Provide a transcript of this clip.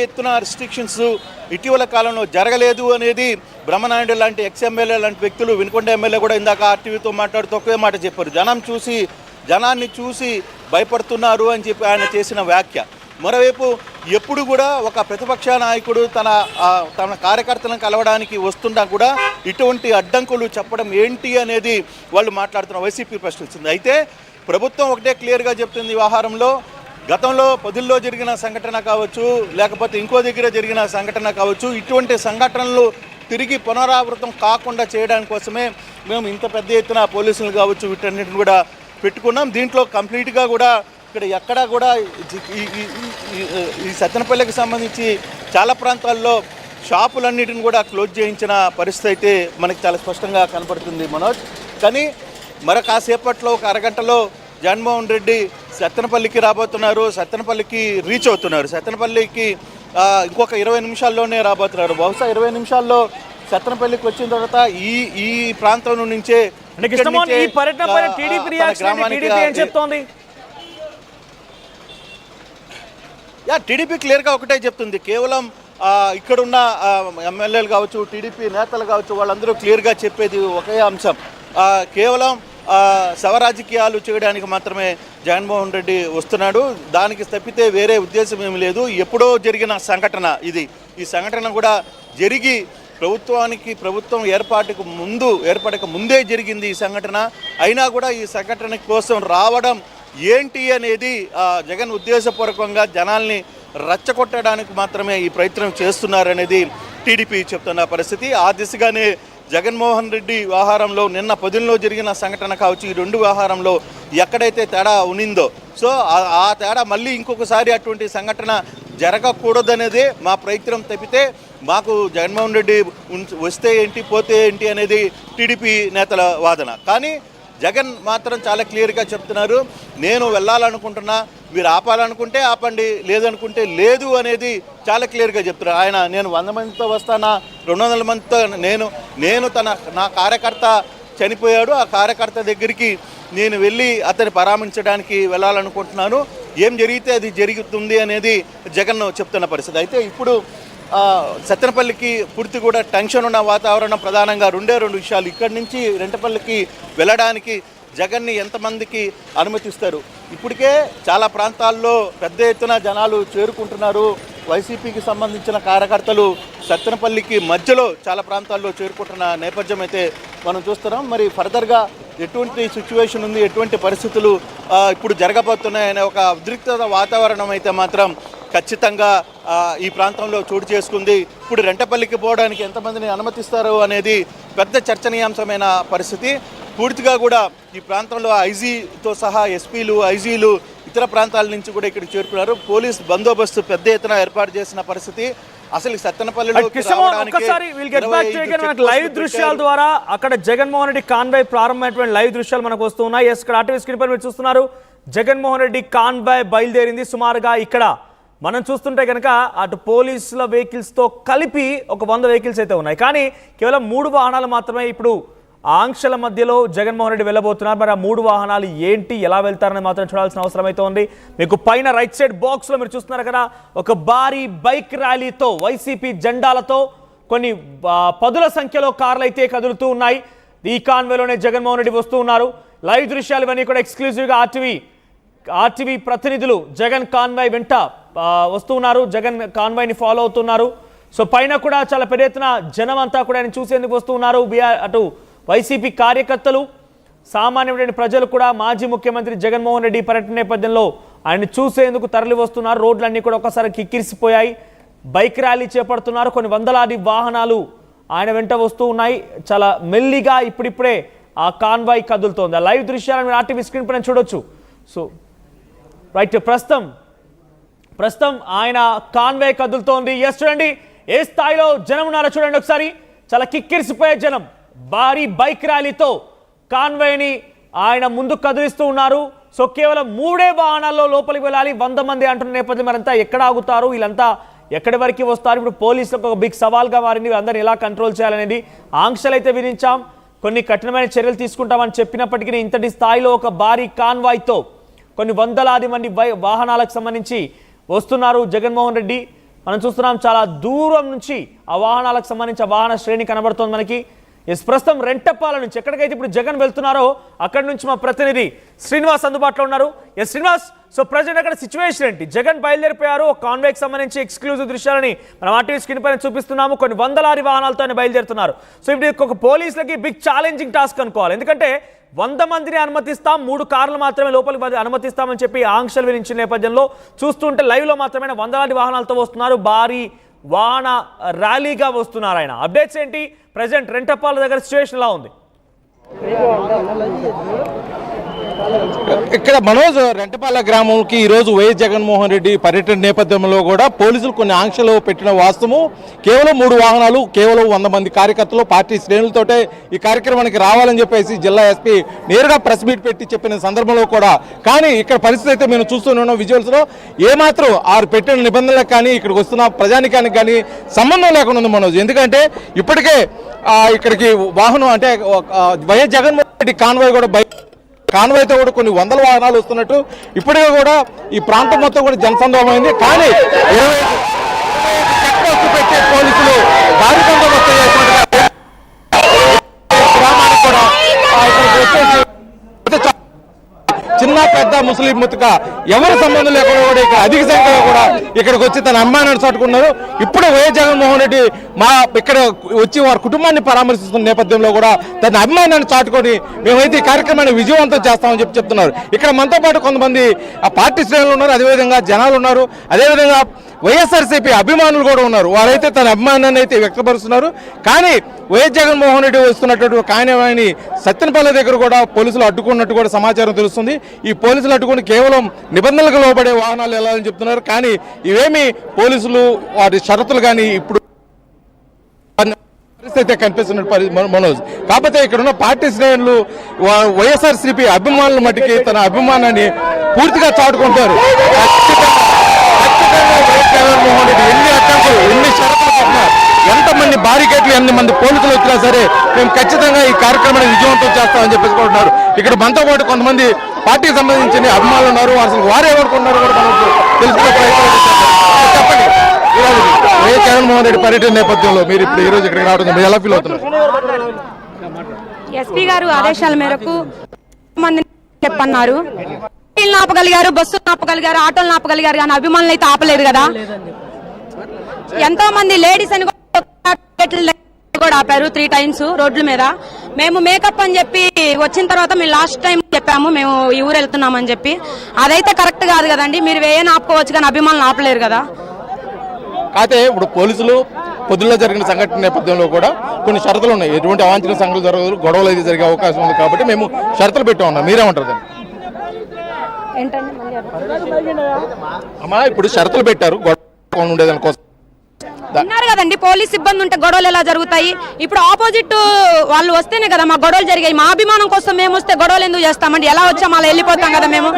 ఎత్తున రిస్ట్రిక్షన్స్ ఇటీవల కాలంలో జరగలేదు అనేది బ్రహ్మనాయుడు లాంటి ఎక్స్ఎమ్మెల్యే లాంటి వ్యక్తులు, వినుకొండ ఎమ్మెల్యే కూడా ఇందాక ఆర్టీవీతో మాట్లాడుతూ ఒకే మాట చెప్పారు. జనాన్ని చూసి భయపడుతున్నారు అని చెప్పి ఆయన చేసిన వ్యాఖ్య. మరోవైపు ఎప్పుడు కూడా ఒక ప్రతిపక్ష నాయకుడు తన కార్యకర్తలను కలవడానికి వస్తున్నా కూడా ఇటువంటి అడ్డంకులు చెప్పడం ఏంటి అనేది వాళ్ళు మాట్లాడుతున్న వైసీపీ ప్రశ్నిస్తుంది. అయితే ప్రభుత్వం ఒకటే క్లియర్గా చెప్తుంది. వ్యవహారంలో గతంలో పొదిల్లో జరిగిన సంఘటన కావచ్చు, లేకపోతే ఇంకో దగ్గర జరిగిన సంఘటన కావచ్చు, ఇటువంటి సంఘటనలు తిరిగి పునరావృతం కాకుండా చేయడానికి కోసమే మేము ఇంత పెద్ద ఎత్తున పోలీసులు కావచ్చు వీటన్నిటిని కూడా పెట్టుకున్నాం. దీంట్లో కంప్లీట్గా కూడా ఇక్కడ ఎక్కడా కూడా ఈ సత్తెనపల్లికి సంబంధించి చాలా ప్రాంతాల్లో షాపులన్నిటిని కూడా క్లోజ్ చేయించిన పరిస్థితి అయితే మనకి చాలా స్పష్టంగా కనపడుతుంది మనోజ్. కానీ మరి కాసేపట్లో ఒక అరగంటలో జగన్మోహన్ రెడ్డి సత్తెనపల్లికి రాబోతున్నారు, సత్తెనపల్లికి రీచ్ అవుతున్నారు. సత్తెనపల్లికి ఇంకొక 20 నిమిషాల్లోనే రాబోతున్నారు. బహుశా 20 నిమిషాల్లో సత్తెనపల్లికి వచ్చిన తర్వాత ఈ ప్రాంతం నుంచే టీడీపీ క్లియర్గా ఒకటే చెప్తుంది. కేవలం ఇక్కడున్న ఎమ్మెల్యేలు కావచ్చు, టీడీపీ నేతలు కావచ్చు, వాళ్ళందరూ క్లియర్గా చెప్పేది ఒకే అంశం. కేవలం శవరాజకీయాలు చేయడానికి మాత్రమే జగన్మోహన్ రెడ్డి వస్తున్నాడు. దానికి తప్పితే వేరే ఉద్దేశం ఏమి లేదు. ఎప్పుడో జరిగిన సంఘటన ఇది. ఈ సంఘటన కూడా జరిగి ప్రభుత్వం ఏర్పడక ముందే జరిగింది ఈ సంఘటన. అయినా కూడా ఈ సంఘటన కోసం రావడం ఏంటి అనేది జగన్ ఉద్దేశపూర్వకంగా జనాల్ని రచ్చగొట్టడానికి మాత్రమే ఈ ప్రయత్నం చేస్తున్నారనేది టీడీపీ చెప్తున్న పరిస్థితి. ఆ దిశగానే జగన్మోహన్ రెడ్డి వ్యవహారంలో నిన్న పొదిల్లో జరిగిన సంఘటన కావచ్చు, ఈ రెండు వ్యవహారంలో ఎక్కడైతే తేడా ఉనిందో, సో ఆ తేడా మళ్ళీ ఇంకొకసారి అటువంటి సంఘటన జరగకూడదనేదే మా ప్రయత్నం తప్పితే మాకు జగన్మోహన్ రెడ్డి వస్తే ఏంటి పోతే ఏంటి అనేది టీడీపీ నేతల వాదన. కానీ జగన్ మాత్రం చాలా క్లియర్గా చెప్తున్నారు, నేను వెళ్ళాలనుకుంటున్నా, మీరు ఆపాలనుకుంటే ఆపండి, లేదనుకుంటే లేదు అనేది చాలా క్లియర్గా చెప్తున్నారు. ఆయన నేను 100 మందితో వస్తానా, 200 మందితో నేను నా కార్యకర్త చనిపోయాడు, ఆ కార్యకర్త దగ్గరికి నేను వెళ్ళి అతన్ని పరామర్శించడానికి వెళ్ళాలనుకుంటున్నాను, ఏం జరిగితే అది జరుగుతుంది అనేది జగన్ చెప్తున్న పరిస్థితి. అయితే ఇప్పుడు సత్తెనపల్లికి పూర్తి కూడా టెన్షన్ ఉన్న వాతావరణం. ప్రధానంగా రెండు విషయాలు. ఇక్కడి నుంచి రెంటపల్లికి వెళ్ళడానికి జగన్ని ఎంతమందికి అనుమతిస్తారు? ఇప్పటికే చాలా ప్రాంతాల్లో పెద్ద ఎత్తున జనాలు చేరుకుంటున్నారు. వైసీపీకి సంబంధించిన కార్యకర్తలు సత్తెనపల్లికి మధ్యలో చాలా ప్రాంతాల్లో చేరుకుంటున్న నేపథ్యం అయితే మనం చూస్తున్నాం. మరి ఫర్దర్గా ఎటువంటి సిచ్యువేషన్ ఉంది, ఎటువంటి పరిస్థితులు ఇప్పుడు జరగబోతున్నాయనే ఒక ఉద్రిక్తత వాతావరణం అయితే మాత్రం ఖచ్చితంగా ఈ ప్రాంతంలో చోటు చేసుకుంది. ఇప్పుడు రెంటపల్లికి పోవడానికి ఎంతమందిని అనుమతిస్తారు అనేది పెద్ద చర్చనీయాంశమైన పరిస్థితి. పూర్తిగా కూడా ఈ ప్రాంతంలో ఐజీతో సహా ఎస్పీలు, ఐజీలు ఇతర ప్రాంతాల నుంచి కూడా ఇక్కడికి చేరుకున్నారు. పోలీస్ బందోబస్తు పెద్ద ఎత్తున ఏర్పాటు చేసిన పరిస్థితి. అసలు సత్తెనపల్లిలో లైవ్ దృశ్యాల ద్వారా అక్కడ జగన్మోహన్ రెడ్డి కాన్వాయ్ ప్రారంభమైనటువంటి లైవ్ దృశ్యాలు మనకు వస్తున్నాయి. ఇక్కడ ఆర్టీవీ స్క్రీన్ పై మీరు చూస్తున్నారు, జగన్మోహన్ రెడ్డి కాన్వాయ్ బయలుదేరింది. సుమారుగా ఇక్కడ మనం చూస్తుంటే కనుక అటు పోలీసుల వెహికల్స్తో కలిపి ఒక 100 వెహికల్స్ అయితే ఉన్నాయి. కానీ కేవలం 3 వాహనాలు మాత్రమే ఇప్పుడు ఆంక్షల మధ్యలో జగన్మోహన్ రెడ్డి వెళ్ళబోతున్నారు. మరి ఆ 3 వాహనాలు ఏంటి, ఎలా వెళ్తారని మాత్రం చూడాల్సిన అవసరం అయితే ఉంది. మీకు పైన రైట్ సైడ్ బాక్స్లో మీరు చూస్తున్నారు కదా, ఒక భారీ బైక్ ర్యాలీతో వైసీపీ జెండాలతో కొన్ని 10ల సంఖ్యలో కార్లు అయితే కదులుతూ ఉన్నాయి. ఈ కాన్వేలోనే జగన్మోహన్ రెడ్డి వస్తూ ఉన్నారు. లైవ్ దృశ్యాలు ఇవన్నీ కూడా ఎక్స్క్లూజివ్గా ఆర్టీవీ ప్రతినిధులు జగన్ కాన్వాయ్ వెంట వస్తూ ఉన్నారు. జగన్ కాన్వాయ్ని ఫాలో అవుతున్నారు. సో పైన కూడా చాలా పెద్ద ఎత్తున జనం అంతా కూడా ఆయన చూసేందుకు వస్తూ ఉన్నారు. అటు వైసీపీ కార్యకర్తలు, సామాన్యమైన ప్రజలు కూడా మాజీ ముఖ్యమంత్రి జగన్మోహన్ రెడ్డి పర్యటన నేపథ్యంలో ఆయన చూసేందుకు తరలి వస్తున్నారు. రోడ్లన్నీ కూడా ఒకసారి కిక్కిరిసిపోయాయి. బైక్ ర్యాలీ చేపడుతున్నారు. కొన్ని వందలాది వాహనాలు ఆయన వెంట వస్తూ ఉన్నాయి. చాలా మెల్లిగా ఇప్పుడిప్పుడే ఆ కాన్వాయ్ కదులుతోంది. ఆ లైవ్ దృశ్యాలను మీరు ఆర్టీవీ స్క్రీన్ పైన చూడొచ్చు. సో రైట్, ప్రస్తుతం ఆయన కాన్వాయ్ కదులుతోంది. ఎస్, చూడండి ఏ స్థాయిలో జనం ఉన్నారో చూడండి ఒకసారి. చాలా కిక్కిరిసిపోయే జనం. భారీ బైక్ ర్యాలీతో కాన్వాయ్ని ఆయన ముందు కదిలిస్తూ ఉన్నారు. సో కేవలం 3 వాహనాల్లో లోపలికి వెళ్ళాలి. 100 మంది అంటున్న నేపథ్యం మరంతా ఎక్కడ ఆగుతారు, వీళ్ళంతా ఎక్కడి వరకు వస్తారు? ఇప్పుడు పోలీసులకు ఒక బిగ్ సవాల్గా మారింది. అందరినీ ఎలా కంట్రోల్ చేయాలనేది. ఆంక్షలు అయితే విధించాం, కొన్ని కఠినమైన చర్యలు తీసుకుంటామని చెప్పినప్పటికీ ఇంతటి స్థాయిలో ఒక భారీ కాన్వాయ్తో కొన్ని వందలాది మంది వాహనాలకు సంబంధించి వస్తున్నారు జగన్మోహన్ రెడ్డి. మనం చూస్తున్నాం చాలా దూరం నుంచి ఆ వాహనాలకు సంబంధించి ఆ వాహన శ్రేణి కనబడుతోంది మనకి. ప్రస్తుతం రెంటప్పాల నుంచి ఎక్కడికైతే ఇప్పుడు జగన్ వెళ్తున్నారో అక్కడి నుంచి మా ప్రతినిధి శ్రీనివాస్ అందుబాటులో ఉన్నారు. శ్రీనివాస్, సో ప్రజెంట్ అక్కడ సిచ్యువేషన్ ఏంటి? జగన్ బయలుదేరిపోయారు. కాన్వేకి సంబంధించి ఎక్స్క్లూజివ్ దృశ్యాలని మనం ఆర్టీవీ స్క్రీన్ పైన చూపిస్తున్నాము. కొన్ని వందలాది వాహనాలతో బయలుదేరుతున్నారు. సో ఇప్పుడు ఒక పోలీసులకి బిగ్ ఛాలెంజింగ్ టాస్క్ అనుకోవాలి. ఎందుకంటే 100 మందిని అనుమతిస్తాం, 3 కార్లు మాత్రమే లోపలికి అనుమతిస్తామని చెప్పి ఆంక్షలు విధించిన నేపథ్యంలో చూస్తుంటే లైవ్లో మాత్రమే వందలాది వాహనాలతో వస్తున్నారు. భారీ వాహన ర్యాలీగా వస్తున్నారు ఆయన. అప్డేట్స్ ఏంటి? ప్రజెంట్ రెంటప్పాల దగ్గర సిచ్యువేషన్ ఎలా ఉంది? ఇక్కడ మనోజ్ రెంటపాల గ్రామంకి ఈరోజు వైఎస్ జగన్మోహన్ రెడ్డి పర్యటన నేపథ్యంలో కూడా పోలీసులు కొన్ని ఆంక్షలు పెట్టిన వాస్తవము. కేవలం 3 వాహనాలు, కేవలం 100 మంది కార్యకర్తలు, పార్టీ శ్రేణులతోటే ఈ కార్యక్రమానికి రావాలని చెప్పేసి జిల్లా ఎస్పీ నేరుగా ప్రెస్ మీట్ పెట్టి చెప్పిన సందర్భంలో కూడా, కానీ ఇక్కడ పరిస్థితి అయితే మేము చూస్తున్నాం విజువల్స్లో ఏమాత్రం ఆరు పెట్టిన నిబంధనలకు కానీ ఇక్కడికి వస్తున్న ప్రజానికానికి కానీ సంబంధం లేకుండా ఉంది మనోజ్. ఎందుకంటే ఇప్పటికే ఇక్కడికి వాహనం అంటే వైఎస్ జగన్మోహన్ రెడ్డి కాన్వాయ్ కూడా కాన్వాయ్తో కూడా కొన్ని వందల వాహనాలు వస్తున్నట్టు ఇప్పటికే కూడా ఈ ప్రాంతం మొత్తం కూడా జనసంద్రమైంది. కానీ 25 పెట్టే పోలీసులు భారీ బందోబస్తు చేసినట్టుగా గ్రామానికి కూడా ఇక్కడికి వచ్చేసి చిన్న పెద్ద ముస్లిం ముతక ఎవరి సంబంధం లేకుండా కూడా ఇక్కడ అధిక సంఖ్యలో కూడా ఇక్కడికి వచ్చి తన అమ్మాయిని చాటుకున్నారు. ఇప్పుడు వైఎస్ జగన్మోహన్ రెడ్డి ఇక్కడ వచ్చి వారి కుటుంబాన్ని పరామర్శిస్తున్న నేపథ్యంలో కూడా తన అభిమానాన్ని చాటుకొని మేమైతే ఈ కార్యక్రమాన్ని విజయవంతం చేస్తామని చెప్తున్నారు. ఇక్కడ మనతో పాటు కొంతమంది ఆ పార్టీ శ్రేణులు ఉన్నారు, అదేవిధంగా జనాలు ఉన్నారు, అదేవిధంగా వైఎస్ఆర్సీపీ అభిమానులు కూడా ఉన్నారు. వారైతే తన అభిమానాన్ని అయితే వ్యక్తపరుస్తున్నారు. కానీ వైఎస్ జగన్మోహన్ రెడ్డి వస్తున్నటువంటి కానివాణి సత్తెనపల్లి దగ్గర కూడా పోలీసులు అడ్డుకున్నట్టు కూడా సమాచారం తెలుస్తుంది. ఈ పోలీసులు అడ్డుకుని కేవలం నిబంధనలకు లోబడే వాహనాలు వెళ్ళాలని చెప్తున్నారు. కానీ ఇవేమి పోలీసులు వారి షరతులు కానీ ఇప్పుడు పరిస్థితి కనిపిస్తున్న మనోజ్. కాకపోతే ఇక్కడ ఉన్న పార్టీ శ్రేణులు వైఎస్ఆర్సీపీ అభిమానుల మట్టికి తన అభిమానాన్ని పూర్తిగా చాటుకుంటారు. జగన్మోహన్ రెడ్డి ఎన్ని అడ్డంకులు, ఎన్ని షరతులు పెట్టినా, ఎంతమంది బారికేట్లు, ఎన్ని మంది పోలీసులు వచ్చినా సరే మేము ఖచ్చితంగా ఈ కార్యక్రమాన్ని విజయవంతం చేస్తామని చెప్పేసుకుంటున్నారు. ఇక్కడ మనతో పాటు కొంతమంది పార్టీకి సంబంధించిన అభిమానులు ఉన్నారు. అసలు వారు ఎవరుకున్నారు కూడా మనకు తెలుసుకునే ప్రయత్నం చేస్తారు. చెప్పండి, వైఎస్ జగన్మోహన్ రెడ్డి పర్యటన నేపథ్యంలో మీరు ఇప్పుడు ఈ రోజు ఇక్కడికి రావడం మీరు ఎలా ఫీల్ అవుతున్నారు? ఎస్పీ గారు ఆదేశాల మేరకు మంది చెప్పన్నారు, ఆపగలిగారు, బస్సులు ఆపగలిగారు, ఆటోలను ఆపగలిగారు, కానీ అభిమానులు అయితే ఆపలేదు కదా. ఎంతో మంది లేడీస్ అని కూడా ఆపారు 3 times రోడ్ల మీద. మేము మేకప్ అని చెప్పి వచ్చిన తర్వాత మేము లాస్ట్ టైం చెప్పాము మేము ఈ ఊరు వెళ్తున్నామని చెప్పి. అదైతే కరెక్ట్ కాదు కదండి. మీరు వేయని ఆపుకోవచ్చు కానీ అభిమానులు ఆపలేరు కదా. అయితే ఇప్పుడు పోలీసులు పొద్దుల్లో జరిగిన సంఘటన నేపథ్యంలో కూడా కొన్ని షరతులు ఉన్నాయి. ఎటువంటి అవాంఛనీయ సంఘటనలు జరగదు, గొడవలు అయితే జరిగే అవకాశం ఉంది కాబట్టి మేము షరతులు పెట్టా ఉన్నాం. మీరేమంటారు? అమ్మా ఇప్పుడు షరతులు పెట్టారు గొడవ ఉండేదాని కోసం ఉన్నారు కదండి. పోలీస్ సిబ్బంది ఉంటే గొడవలు ఎలా జరుగుతాయి? ఇప్పుడు ఆపోజిట్ వాళ్ళు వస్తేనే కదా మా గొడవలు జరిగాయి. మా అభిమానం కోసం మేము వస్తే గొడవలు ఎందుకు చేస్తామండి? ఎలా వచ్చాం అలా వెళ్ళిపోతాం కదా మేము.